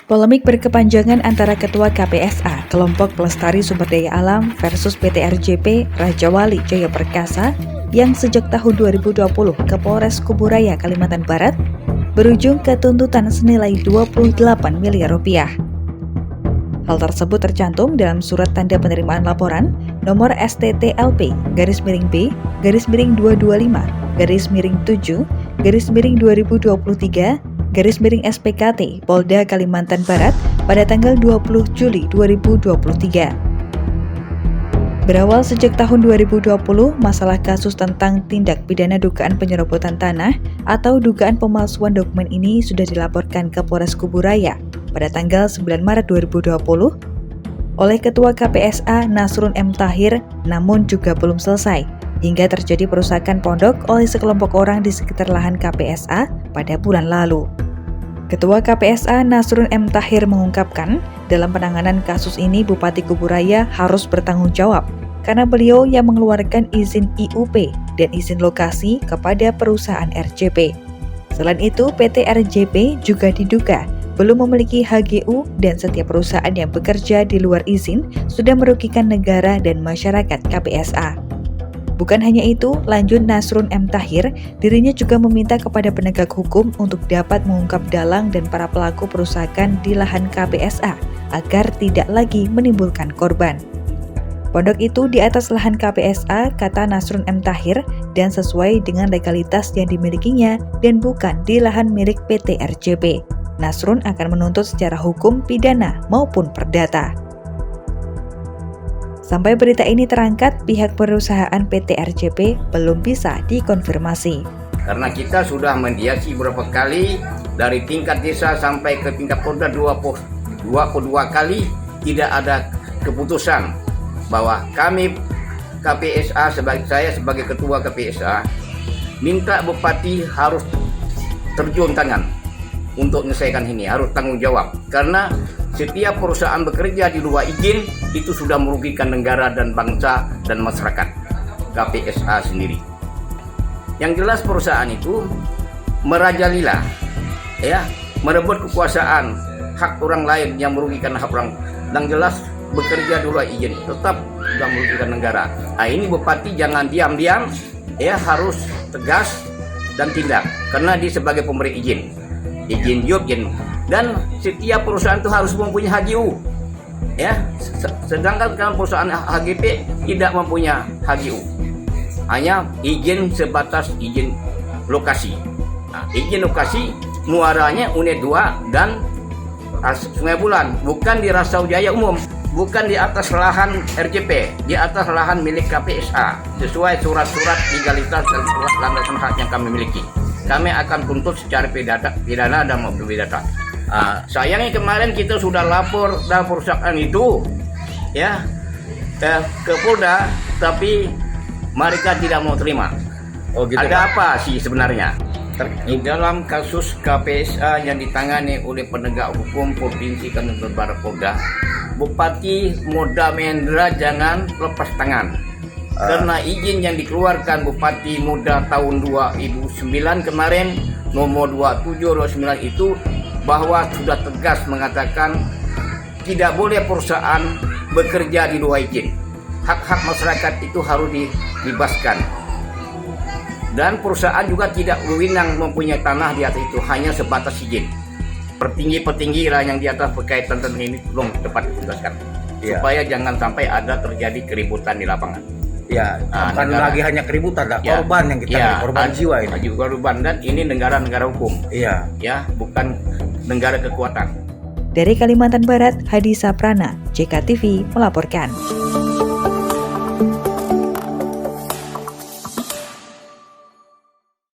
Polemik berkepanjangan antara Ketua KPSA, Kelompok Pelestari Sumber Daya Alam versus PT RJP Raja Wali Jaya Perkasa yang sejak tahun 2020 ke Polres Kuburaya, Kalimantan Barat, berujung ke tuntutan senilai 28 miliar rupiah. Hal tersebut tercantum dalam surat tanda penerimaan laporan nomor STTLP-B/225-7/2023/SPKT Polda Kalimantan Barat pada tanggal 20 Juli 2023. Berawal sejak tahun 2020, masalah kasus tentang tindak pidana dugaan penyerobotan tanah atau dugaan pemalsuan dokumen ini sudah dilaporkan ke Polres Kuburaya pada tanggal 9 Maret 2020 oleh Ketua KPSA Nasrun M. Tahir, namun juga belum selesai hingga terjadi perusakan pondok oleh sekelompok orang di sekitar lahan KPSA pada bulan lalu. Ketua KPSA Nasrun M. Tahir mengungkapkan, dalam penanganan kasus ini Bupati Kuburaya harus bertanggung jawab karena beliau yang mengeluarkan izin IUP dan izin lokasi kepada perusahaan RJP. Selain itu, PT RJP juga diduga belum memiliki HGU dan setiap perusahaan yang bekerja di luar izin sudah merugikan negara dan masyarakat KPSA. Bukan hanya itu, lanjut Nasrun M. Tahir, dirinya juga meminta kepada penegak hukum untuk dapat mengungkap dalang dan para pelaku perusakan di lahan KPSA agar tidak lagi menimbulkan korban. Pondok itu di atas lahan KPSA, kata Nasrun M. Tahir, dan sesuai dengan legalitas yang dimilikinya dan bukan di lahan milik PT RJP. Nasrun akan menuntut secara hukum, pidana, maupun perdata. Sampai berita ini terangkat, pihak perusahaan PT RJP belum bisa dikonfirmasi. Karena kita sudah mediasi beberapa kali, dari tingkat desa sampai ke tingkat Polda 22 kali, tidak ada keputusan bahwa kami KPSA, saya sebagai ketua KPSA, minta Bupati harus terjun tangan untuk menyelesaikan ini, harus tanggung jawab. Karena setiap perusahaan bekerja di luar izin itu sudah merugikan negara dan bangsa dan masyarakat KPSA sendiri. Yang jelas perusahaan itu merajalela, merebut kekuasaan, hak orang lain yang merugikan hak orang. Yang jelas bekerja di luar izin tetap sudah merugikan negara. Nah, ini Bupati jangan diam-diam, harus tegas dan tindak, karena dia sebagai pemberi izin job, dan setiap perusahaan itu harus mempunyai HGU, sedangkan kalau perusahaan HGP tidak mempunyai HGU, hanya izin sebatas izin lokasi. Nah, izin lokasi muaranya Unit 2 dan Sungai Bulan, bukan di Rasau Jaya umum, bukan di atas lahan RJP, di atas lahan milik KPSA, sesuai surat-surat legalitas dan surat landasan hak yang kami miliki. Kami akan tuntut secara pidana dan maupun perdata. Sayangnya kemarin kita sudah lapor dalam perusahaan itu ke Polda, tapi mereka tidak mau terima. Oh, gitu, ada Pak? Apa sih sebenarnya? Di dalam kasus KPSA yang ditangani oleh penegak hukum Provinsi Kalimantan Barat Polda, Bupati Moda Mendra jangan lepas tangan. Karena izin yang dikeluarkan Bupati Muda tahun 2009 kemarin nomor 27/29 itu bahwa sudah tegas mengatakan tidak boleh perusahaan bekerja di luar izin. Hak-hak masyarakat itu harus dibebaskan. Dan perusahaan juga tidak berwenang mempunyai tanah di atas itu, hanya sebatas izin. Petinggi-petinggi lah yang di atas berkaitan tentang ini belum tepat ditugaskan. Supaya jangan sampai ada terjadi keributan di lapangan. Bukan lagi hanya keributan, korban yang kita korban jiwa ini. Korban, dan ini negara-negara hukum. Bukan negara kekuatan. Dari Kalimantan Barat, Hadi Saprana, JKTV melaporkan.